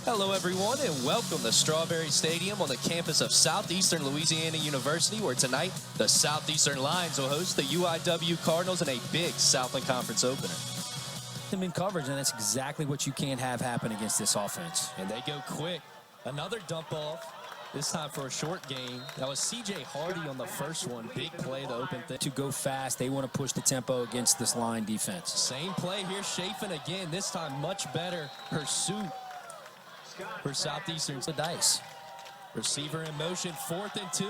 Hello, everyone, and welcome to Strawberry Stadium on the campus of Southeastern Louisiana University, where tonight the Southeastern Lions will host the UIW Cardinals in a big Southland Conference opener. Them in coverage, and that's exactly what you can't have happen against this offense. And they go quick. Another dump off, this time for a short gain. That was C.J. Hardy on the first one. Big play to open things. To go fast, they want to push the tempo against this line defense. Same play here, Chafin again. This time much better pursuit for Southeastern. The dice. Receiver in motion, 4th and 2.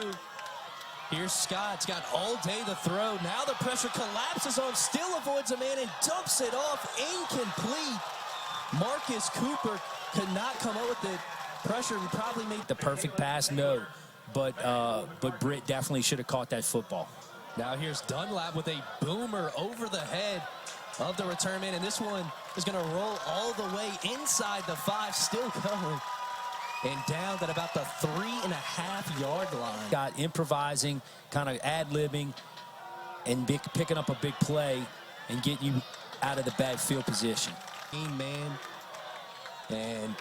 Here's Scott. It's got all day to throw. Now the pressure collapses on him, still avoids a man and dumps it off. Incomplete. Marcus Cooper could not come up with it. Pressure, he probably made the perfect pass, no. But Britt definitely should have caught that football. Now here's Dunlap with a boomer over the head of the return man, and this one is going to roll all the way inside the 5, still going. And down at about the 3.5-yard line. Got improvising, kind of ad-libbing, and picking up a big play and getting you out of the bad field position. Man, and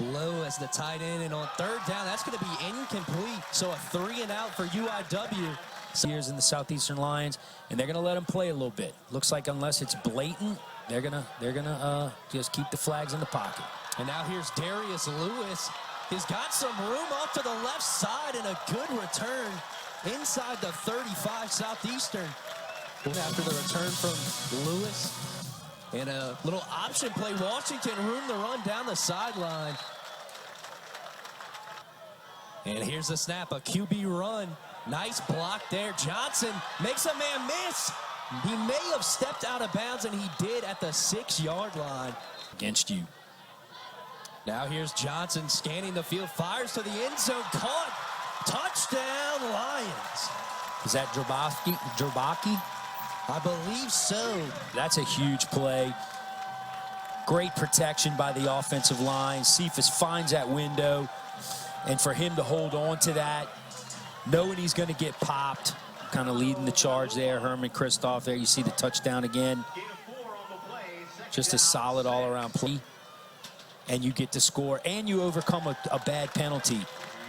low as the tight end, and on 3rd down, that's going to be incomplete. So a 3-and-out for UIW. Years in the Southeastern Lions, and they're going to let them play a little bit. Looks like unless it's blatant, they're gonna just keep the flags in the pocket. And now here's Darius Lewis. He's got some room off to the left side and a good return inside the 35. Southeastern after the return from Lewis. And a little option play. Washington room to run down the sideline. And here's the snap, a QB run. Nice block there. Johnson makes a man miss. He may have stepped out of bounds, and he did at the 6-yard line. Against you. Now here's Johnson scanning the field, fires to the end zone, caught. Touchdown, Lions. Is that Drabaki? I believe so. That's a huge play. Great protection by the offensive line. Cephas finds that window, and for him to hold on to that, knowing he's going to get popped, kind of leading the charge there. Herman Kristoff there. You see the touchdown again. Just a solid all-around play. And you get to score, and you overcome a bad penalty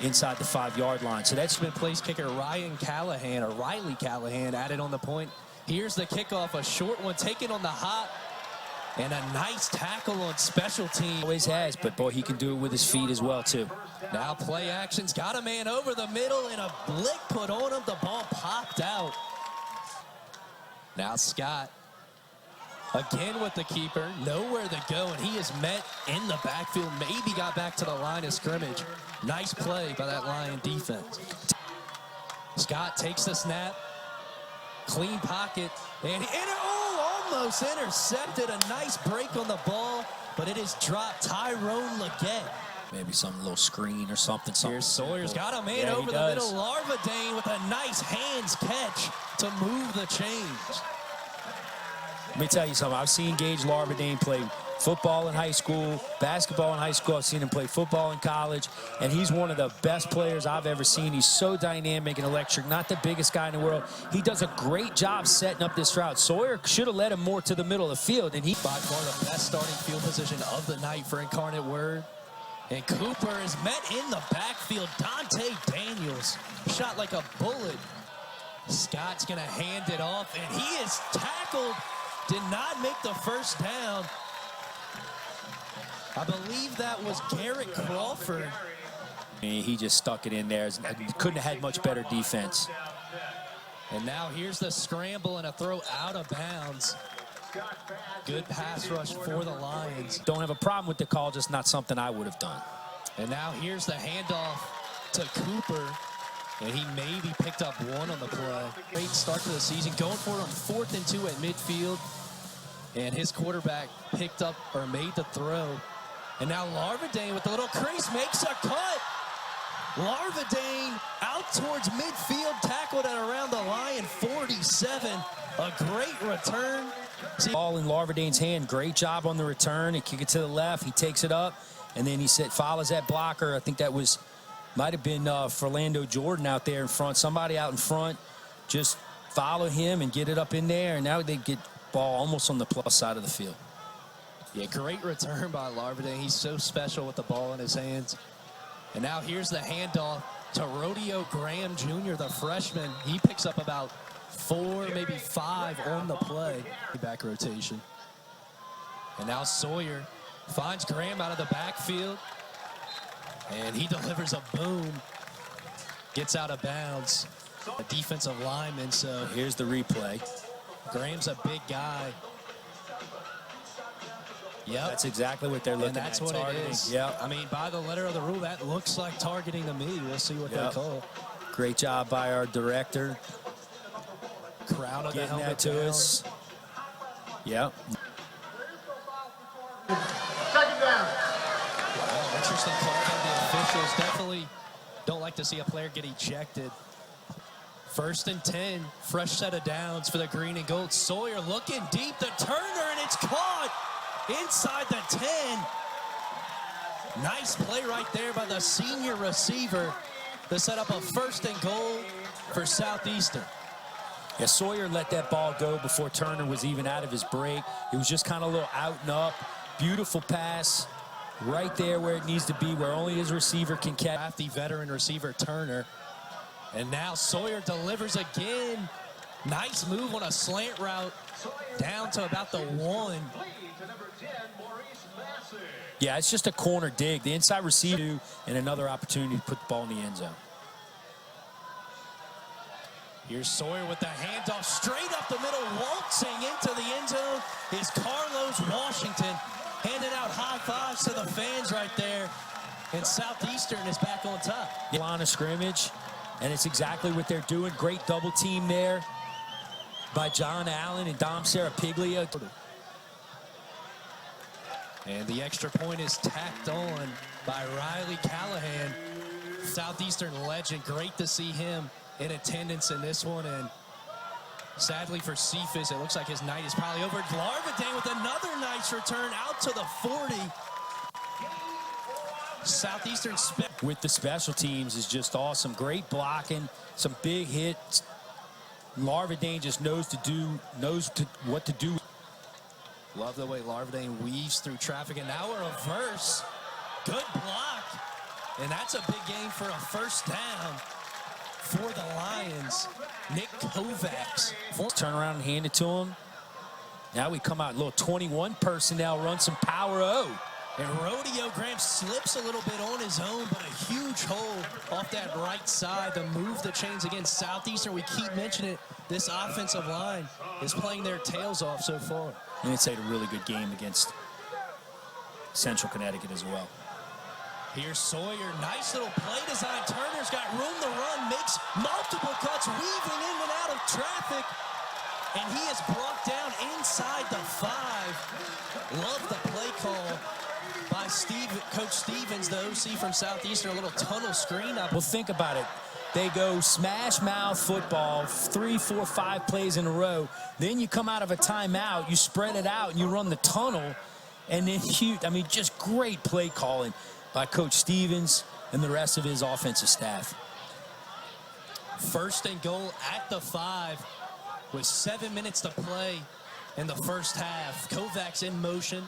inside the 5-yard line. So that's been place kicker Riley Callahan added on the point. Here's the kickoff, a short one taken on the hop. And a nice tackle on special teams. Always has, but boy, he can do it with his feet as well, too. Now play action's got a man over the middle, and a blick put on him. The ball popped out. Now Scott again with the keeper, nowhere to go, and he is met in the backfield. Maybe got back to the line of scrimmage. Nice play by that Lion defense. Scott takes the snap, clean pocket, and almost intercepted. A nice break on the ball, but it is dropped. Tyrone Leggett. Maybe some little screen or something. Here's Sawyer's got a man over the middle. Larvadane with a nice hands catch to move the change. Let me tell you something. I've seen Gage Larvadane play football in high school, basketball in high school. I've seen him play football in college, and he's one of the best players I've ever seen. He's so dynamic and electric, not the biggest guy in the world. He does a great job setting up this route. Sawyer should have led him more to the middle of the field, and he by far the best starting field position of the night for Incarnate Word. And Cooper is met in the backfield. Dante Daniels shot like a bullet. Scott's gonna hand it off, and he is tackled. Did not make the first down. I believe that was Garrett Crawford. He just stuck it in there. Couldn't have had much better defense. And now here's the scramble and a throw out of bounds. Good pass rush for the Lions. Don't have a problem with the call, just not something I would have done. And now here's the handoff to Cooper. And he maybe picked up one on the play. Great start to the season. Going for it on 4th and 2 at midfield. And his quarterback picked up or made the throw. And now Larvadane with a little crease makes a cut. Larvadane out towards midfield, tackled at around the Lion 47. A great return. Ball in Larvadane's hand. Great job on the return. He kick it to the left. He takes it up. And then he follows that blocker. I think that might have been Philando Jordan out there in front. Somebody out in front. Just follow him and get it up in there. And now they get ball almost on the plus side of the field. Yeah, great return by Larvadain. He's so special with the ball in his hands. And now here's the handoff to Rodeo Graham Jr., the freshman. He picks up about 4, maybe 5 on the play. Back rotation. And now Sawyer finds Graham out of the backfield. And he delivers a boom. Gets out of bounds. A defensive lineman, so here's the replay. Graham's a big guy. Yep. That's exactly what they're looking and that's at. what targeting. it is. Yep. I mean, by the letter of the rule, that looks like targeting to me. We'll see what they call. Great job by our director. Crown of the Getting helmet that to down. us. Yep. Second down. Well, interesting call by the officials. Definitely don't like to see a player get ejected. 1st and 10, fresh set of downs for the green and gold. Sawyer looking deep, the turner, and it's caught inside the 10. Nice play right there by the senior receiver to set up a 1st and goal for Southeastern. Yeah, Sawyer let that ball go before Turner was even out of his break. It was just kind of a little out and up. Beautiful pass right there where it needs to be, where only his receiver can catch. The veteran receiver Turner. And now Sawyer delivers again. Nice move on a slant route down to about the 1. Yeah, it's just a corner dig. The inside receiver and another opportunity to put the ball in the end zone. Here's Sawyer with the handoff straight up the middle, waltzing into the end zone is Carlos Washington, handing out high fives to the fans right there. And Southeastern is back on top. Line of scrimmage, and it's exactly what they're doing. Great double team there by John Allen and Dom Serapiglia. And the extra point is tacked on by Riley Callahan, Southeastern legend. Great to see him in attendance in this one. And sadly for Cephas, it looks like his night is probably over. Larvadain with another nice return out to the 40. Southeastern with the special teams is just awesome. Great blocking, some big hits. Larvadain just knows what to do. Love the way Larvadain weaves through traffic, and now a reverse. Good block, and that's a big gain for a 1st down for the Lions. Nick Kovacs. Turn around and hand it to him. Now we come out, little 21 personnel, run some power O. And Rodeo Graham slips a little bit on his own, but a huge hole off that right side to move the chains against Southeastern. We keep mentioning it. This offensive line is playing their tails off so far. And it's had a really good game against Central Connecticut as well. Here's Sawyer, nice little play design. Turner's got room to run, makes multiple cuts, weaving in and out of traffic. And he is brought down inside the 5. Love the play call by Coach Stevens, the OC from Southeastern, a little tunnel screen up. Well, think about it. They go smash mouth football 3, 4, 5 plays in a row. Then you come out of a timeout, you spread it out, and you run the tunnel. And then just great play calling by Coach Stevens and the rest of his offensive staff. 1st and goal at the 5 with 7 minutes to play in the 1st half. Kovacs in motion.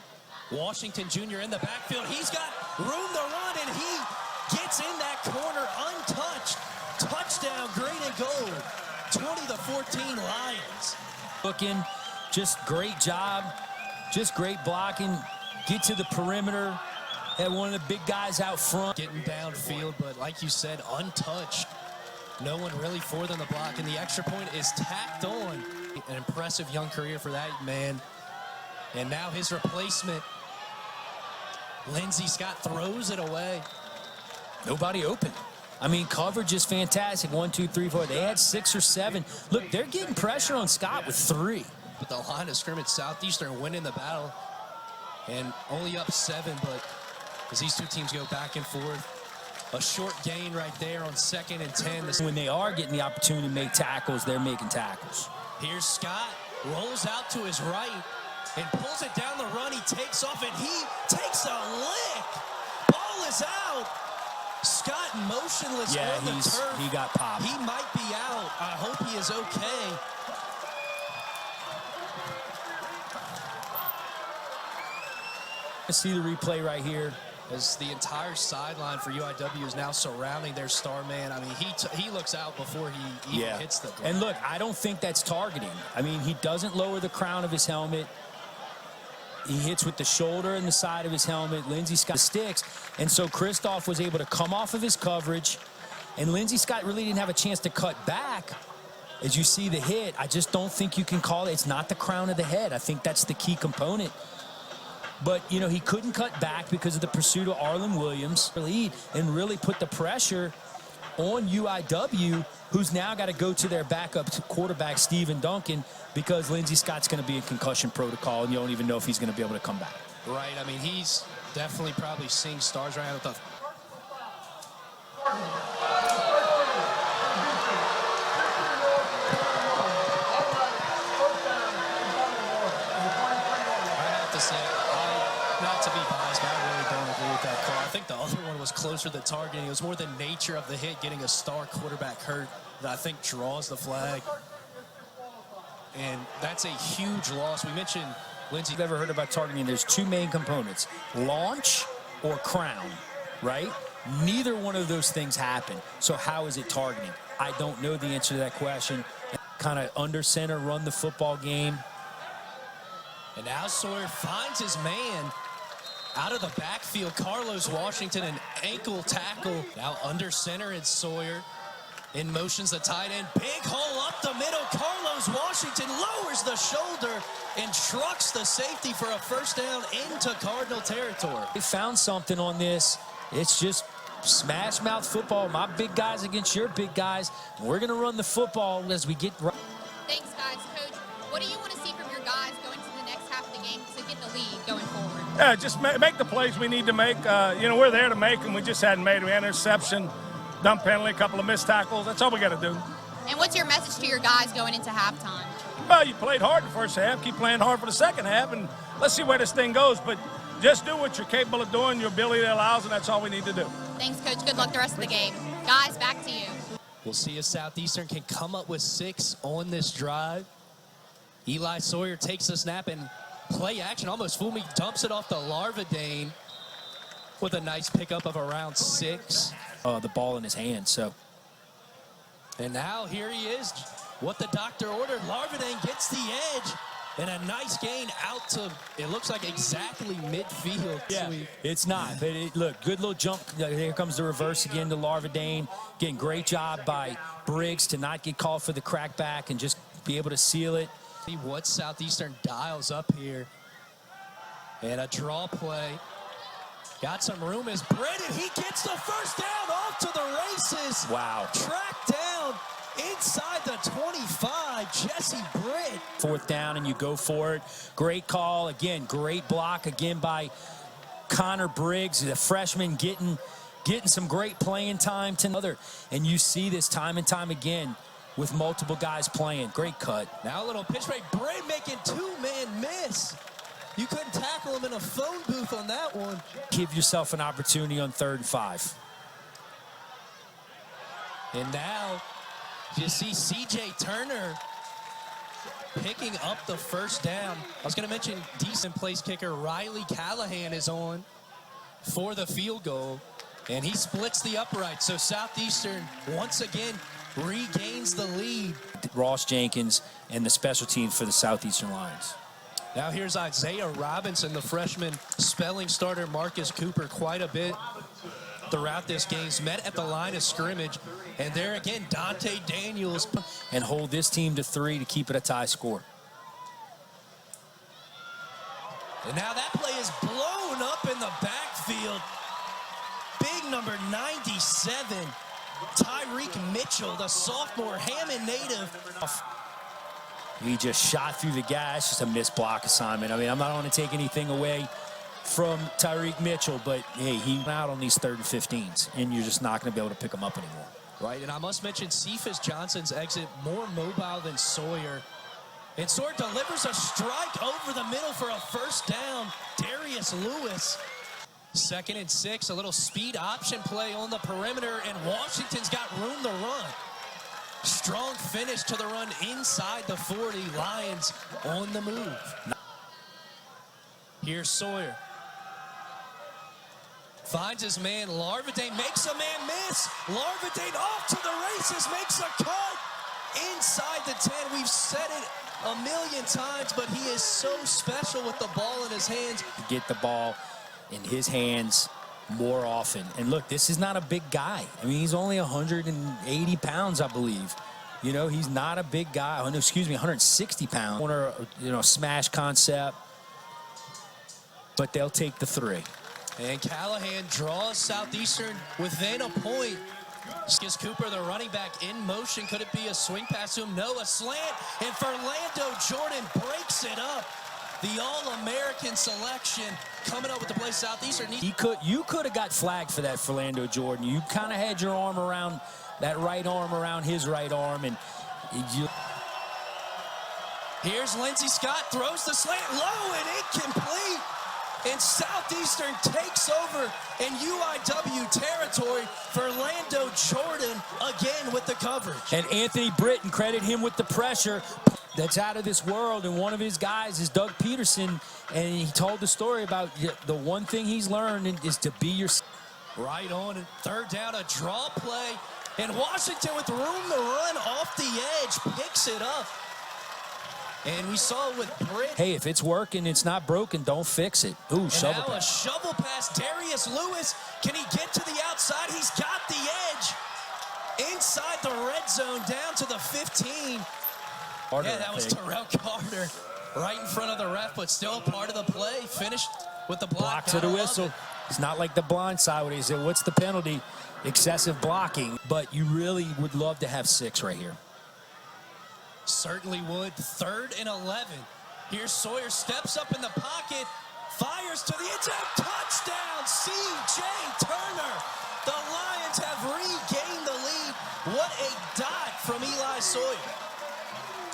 Washington Jr. in the backfield. He's got room to run, and he gets in that corner untouched. Touchdown, green and gold. 20-14 Lions. Looking, just great job, just great blocking. Get to the perimeter. Had one of the big guys out front. Getting downfield, but like you said, untouched. No one really for them to block, and the extra point is tacked on. An impressive young career for that man. And now his replacement, Lindsey Scott, throws it away. Nobody open. Coverage is fantastic. 1, 2, 3, 4. They had 6 or 7. Look, they're getting pressure on Scott with 3. But the line of scrimmage, Southeastern winning the battle. And only up 7, but as these two teams go back and forth, a short gain right there on 2nd and 10. When they are getting the opportunity to make tackles, they're making tackles. Here's Scott, rolls out to his right and pulls it down the run. He takes off, and he takes a lick. Ball is out. Scott motionless on the turf. He got popped. He might be out. I hope he is okay. See the replay right here. As the entire sideline for UIW is now surrounding their star man. I mean, he looks out before he even hits the ground. And look, I don't think that's targeting. I mean, he doesn't lower the crown of his helmet. He hits with the shoulder and the side of his helmet. Lindsey Scott sticks. And so Kristoff was able to come off of his coverage. And Lindsey Scott really didn't have a chance to cut back. As you see the hit, I just don't think you can call it. It's not the crown of the head. I think that's the key component. But, you know, he couldn't cut back because of the pursuit of Arlen Williams lead and really put the pressure on UIW, who's now got to go to their backup quarterback, Stephen Duncan, because Lindsey Scott's going to be in concussion protocol, and you don't even know if he's going to be able to come back. Right. I mean, he's definitely probably seeing stars right now with the... Not to be biased, but I really don't agree with that call. I think the other one was closer to targeting. It was more the nature of the hit, getting a star quarterback hurt, that I think draws the flag. And that's a huge loss. We mentioned Lindsey. You've ever heard about targeting? There's two main components, launch or crown, right? Neither one of those things happen. So how is it targeting? I don't know the answer to that question. Kind of under center, run the football game. And now Sawyer finds his man out of the backfield. Carlos Washington, an ankle tackle. Now under center, it's Sawyer. In motions the tight end. Big hole up the middle. Carlos Washington lowers the shoulder and trucks the safety for a first down into Cardinal territory. They found something on this. It's just smash mouth football. My big guys against your big guys. We're going to run the football as we get right. Thanks, guys. Coach, what do you want to see from your guys going to the next half of the game to get the lead going forward? Yeah, just make the plays we need to make. You know, we're there to make them. We just hadn't made them. We had an interception, dump penalty, a couple of missed tackles. That's all we got to do. And what's your message to your guys going into halftime? Well, you played hard the first half. Keep playing hard for the second half, and let's see where this thing goes. But just do what you're capable of doing, your ability allows, and that's all we need to do. Thanks, Coach. Good luck the rest of the game. Guys, back to you. We'll see if Southeastern can come up with 6 on this drive. Eli Sawyer takes the snap and play action. Almost fooled me. Dumps it off the Larvadane with a nice pickup of around 6. The ball in his hand, so. And now here he is. What the doctor ordered. Larvadane gets the edge. And a nice gain out to, it looks like exactly midfield. Yeah, it's not. But look, good little jump. Here comes the reverse again to Larvadane. Again, great job by Briggs to not get called for the crackback and just be able to seal it. See what Southeastern dials up here. And a draw play. Got some room as Brennan, he gets the first down, off to the races. Wow. Tracked down inside the 25, Jesse Britt. 4th down and you go for it. Great call. Again, great block again by Connor Briggs, the freshman getting some great playing time to another. And you see this time and time again with multiple guys playing. Great cut. Now a little pitch break. Britt making 2-man miss. You couldn't tackle him in a phone booth on that one. Give yourself an opportunity on 3rd and 5. And now you see C.J. Turner picking up the first down. I was going to mention decent place kicker Riley Callahan is on for the field goal. And he splits the upright. So Southeastern once again regains the lead. Ross Jenkins and the special teams for the Southeastern Lions. Now here's Isaiah Robinson, the freshman spelling starter Marcus Cooper, quite a bit throughout this game. He's met at the line of scrimmage. And there again, Dante Daniels. And hold this team to 3 to keep it a tie score. And now that play is blown up in the backfield. Big number 97, Tyreek Mitchell, the sophomore Hammond native. He just shot through the guy. It's just a missed block assignment. I mean, I'm not going to take anything away from Tyreek Mitchell, but hey, he went out on these 3rd and 15s, and you're just not going to be able to pick him up anymore. Right, and I must mention Cephas Johnson's exit, more mobile than Sawyer. And Sawyer delivers a strike over the middle for a first down. Darius Lewis. 2nd and 6, a little speed option play on the perimeter, and Washington's got room to run. Strong finish to the run inside the 40. Lions on the move. Here's Sawyer. Finds his man, Larvadain makes a man miss. Larvadain off to the races, makes a cut inside the 10. We've said it a million times, but he is so special with the ball in his hands. Get the ball in his hands more often. And look, this is not a big guy. I mean, he's only 180 pounds, I believe. You know, he's not a big guy. Oh, no, excuse me, 160 pounds. Corner, you know, smash concept. But they'll take the 3. And Callahan draws Southeastern within a point. Gives Cooper, the running back, in motion. Could it be a swing pass to him? No, a slant. And Fernando Jordan breaks it up. The All-American selection coming up with the play. Southeastern. You could have got flagged for that, Fernando Jordan. You kind of had your arm around that right arm around his right arm, and here's Lindsey Scott, throws the slant low and incomplete. And Southeastern takes over in UIW territory. Fernando Jordan again with the coverage. And Anthony Britton, credit him with the pressure. That's out of this world, and one of his guys is Doug Peterson, and he told the story about the one thing he's learned is to be your... Right on, and third down, a draw play, and Washington with room to run off the edge, picks it up. And we saw it with Britt. Hey, if it's working, it's not broken, don't fix it. Ooh, and shovel now pass. A shovel pass, Darius Lewis, can he get to the outside? He's got the edge. Inside the red zone, down to the 15. Harder, yeah, that was Terrell Carter right in front of the ref, but still part of the play. Finished with the block. To the whistle. It's not like the blind side where he said, what's the penalty? Excessive blocking. But you really would love to have 6 right here. Certainly would. 3rd and 11. Here's Sawyer, steps up in the pocket, fires to the end zone. Touchdown, C.J. Turner. The Lions have regained the lead. What a dot from Eli Sawyer.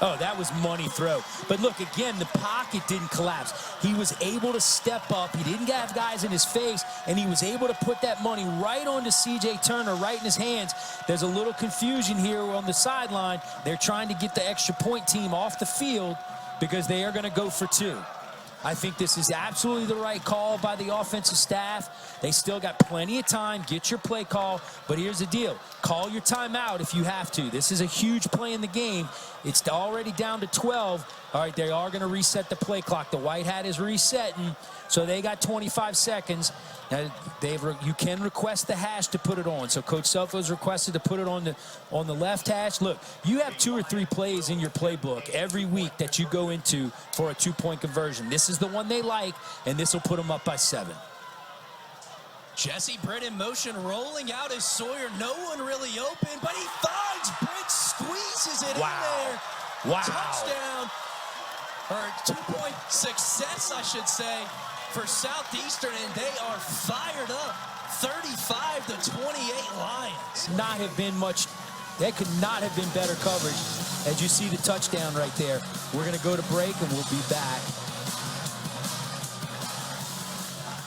Oh, that was money throw. But look, again, the pocket didn't collapse. He was able to step up. He didn't have guys in his face, and he was able to put that money right onto C.J. Turner, right in his hands. There's a little confusion here on the sideline. They're trying to get the extra point team off the field because they are going to go for 2. I think this is absolutely the right call by the offensive staff. They still got plenty of time. Get your play call. But here's the deal. Call your timeout if you have to. This is a huge play in the game. It's already down to 12. All right, they are going to reset the play clock. The white hat is resetting, so they got 25 seconds. Now, you can request the hash to put it on. So Coach Selfo's requested to put it on the left hash. Look, you have 2 or 3 plays in your playbook every week that you go into for a 2-point conversion. This is the one they like, and this will put them up by 7. Jesse Britt in motion, rolling out as Sawyer. No one really open, but he finds Britt, squeezes it in there. Wow. Touchdown, or 2-point success, I should say, for Southeastern, and they are fired up. 35-28 Lions. Not have been much. That could not have been better coverage. As you see the touchdown right there. We're going to go to break, and we'll be back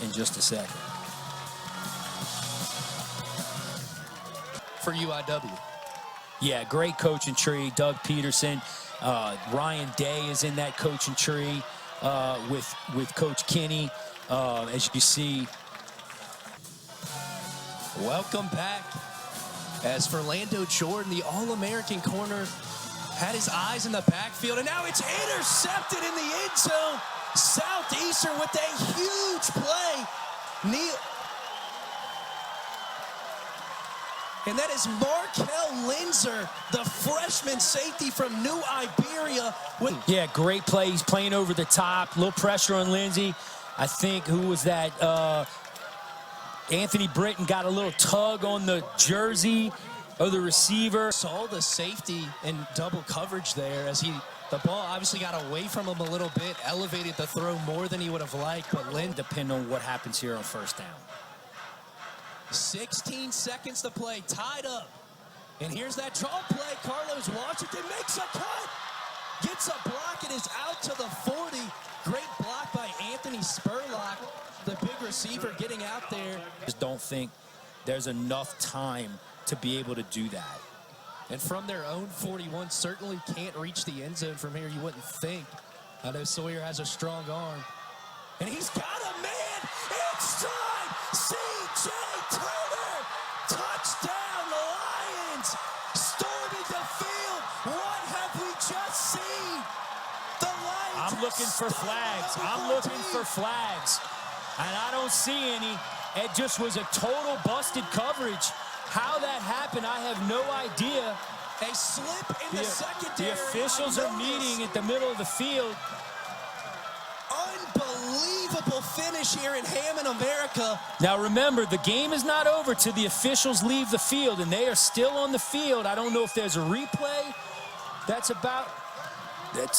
in just a second. For UIW. Yeah, great coaching tree. Doug Peterson. Ryan Day is in that coaching tree with Coach Kinney. As you see. Welcome back. As Fernando Jordan, the All-American corner, had his eyes in the backfield, and now it's intercepted in the end zone. Southeastern with a huge play. And that is Markel Linzer, the freshman safety from New Iberia. Yeah, great play. He's playing over the top. Little pressure on Lindsey. I think, who was that? Anthony Britton got a little tug on the jersey of the receiver. Saw the safety in double coverage there as the ball obviously got away from him a little bit, elevated the throw more than he would have liked, but depend on what happens here on first down. 16 seconds to play, tied up. And here's that draw play. Carlos Washington makes a cut, gets a block, and is out to the 40. Great block by Anthony Spurlock, the big receiver getting out there. Just don't think there's enough time to be able to do that. And from their own 41, certainly can't reach the end zone from here, you wouldn't think. I know Sawyer has a strong arm. And he's got a man inside. C.J. looking for flags. I'm looking for flags. And I don't see any. It just was a total busted coverage. How that happened, I have no idea. A slip in the secondary. The officials are meeting at the middle of the field. Unbelievable finish here in Hammond, America. Now remember, the game is not over till the officials leave the field, and they are still on the field. I don't know if there's a replay. That's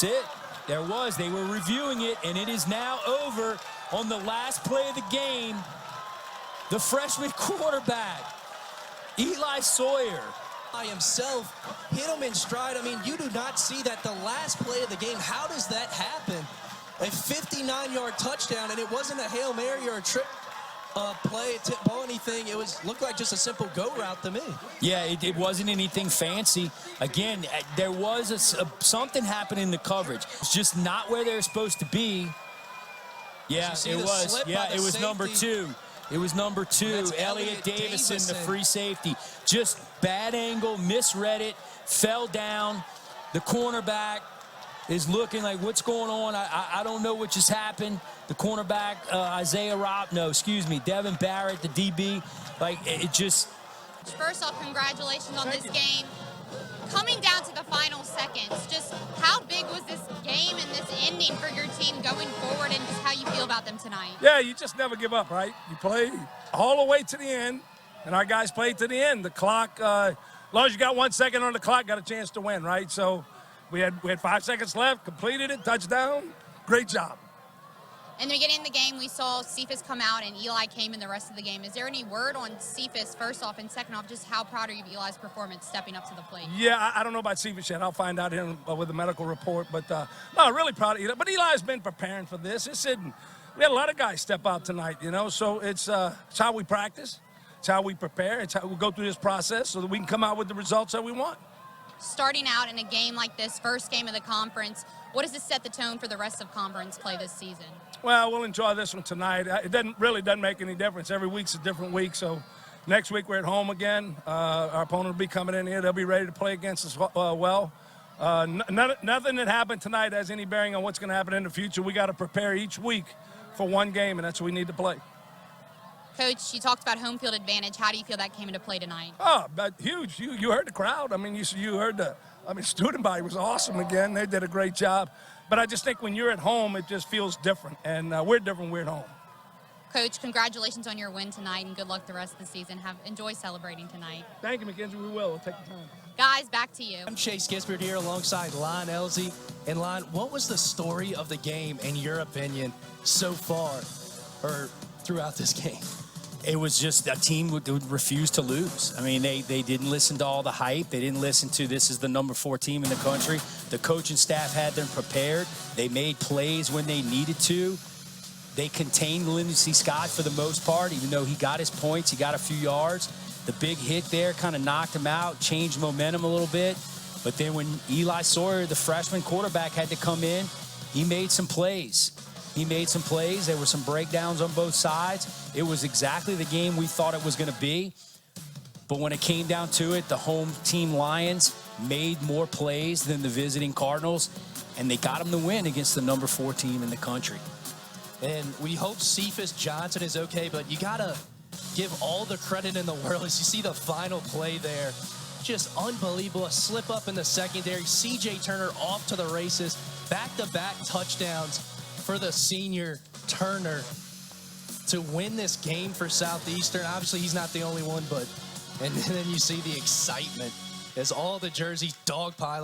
it. There was. They were reviewing it, and it is now over on the last play of the game. The freshman quarterback, Eli Sawyer, by himself, hit him in stride. I mean, you do not see that the last play of the game. How does that happen? A 59-yard touchdown, and it wasn't a Hail Mary or a trick play, tip ball, anything. It looked like just a simple go route to me. Yeah, it wasn't anything fancy. Again, there was something happening in the coverage. It's just not where they're supposed to be. Yeah, it was. Yeah, it was number 2. It was number 2, Elliott Davison, the free safety. Just bad angle, misread it, fell down. The cornerback is looking like, what's going on? I don't know what just happened. The cornerback, Devin Barrett, the DB, like it just. First off, congratulations on this game. Coming down to the final seconds, just how big was this game and this ending for your team going forward, and just how you feel about them tonight? Yeah, you just never give up, right? You play all the way to the end, and our guys played to the end. The clock, as long as you got 1 second on the clock, got a chance to win, right? So we had 5 seconds left, completed it, touchdown. Great job. In the beginning of the game, we saw Cephas come out and Eli came in the rest of the game. Is there any word on Cephas, first off, and second off, just how proud are you of Eli's performance stepping up to the plate? Yeah, I don't know about Cephas yet. I'll find out here with the medical report. But, no, really proud of Eli. But Eli's been preparing for this. We had a lot of guys step out tonight, you know, so it's how we practice. It's how we prepare. It's how we go through this process so that we can come out with the results that we want. Starting out in a game like this, first game of the conference, what does this set the tone for the rest of conference play this season? Well, we'll enjoy this one tonight. It doesn't make any difference. Every week's a different week. So next week we're at home again. Our opponent will be coming in here. They'll be ready to play against us well. Nothing that happened tonight has any bearing on what's going to happen in the future. We got to prepare each week for one game, and that's what we need to play. Coach, you talked about home field advantage. How do you feel that came into play tonight? Oh, but huge. You heard the crowd. I mean, you heard student body was awesome again. They did a great job. But I just think when you're at home, it just feels different. And we're different. We're at home. Coach, congratulations on your win tonight, and good luck the rest of the season. Enjoy celebrating tonight. Thank you, Mackenzie. We will. We'll take the time. Guys, back to you. I'm Chase Gisbert here alongside Lon Elsie. And Lon, what was the story of the game, in your opinion, so far or throughout this game? It was just a team would refuse to lose. I mean, they didn't listen to all the hype. They didn't listen to this is the number 4 team in the country. The coaching staff had them prepared. They made plays when they needed to. They contained Lindsey Scott for the most part, even though he got his points, he got a few yards. The big hit there kind of knocked him out, changed momentum a little bit. But then when Eli Sawyer, the freshman quarterback, had to come in, he made some plays. There were some breakdowns on both sides. It was exactly the game we thought it was going to be. But when it came down to it, the home team Lions made more plays than the visiting Cardinals, and they got them to win against the number 4 team in the country. And we hope Cephas Johnson is okay, but you got to give all the credit in the world as you see the final play there. Just unbelievable. A slip up in the secondary. C.J. Turner off to the races. Back-to-back touchdowns for the senior Turner to win this game for Southeastern. Obviously, he's not the only one, but and then you see the excitement as all the jerseys dogpiling.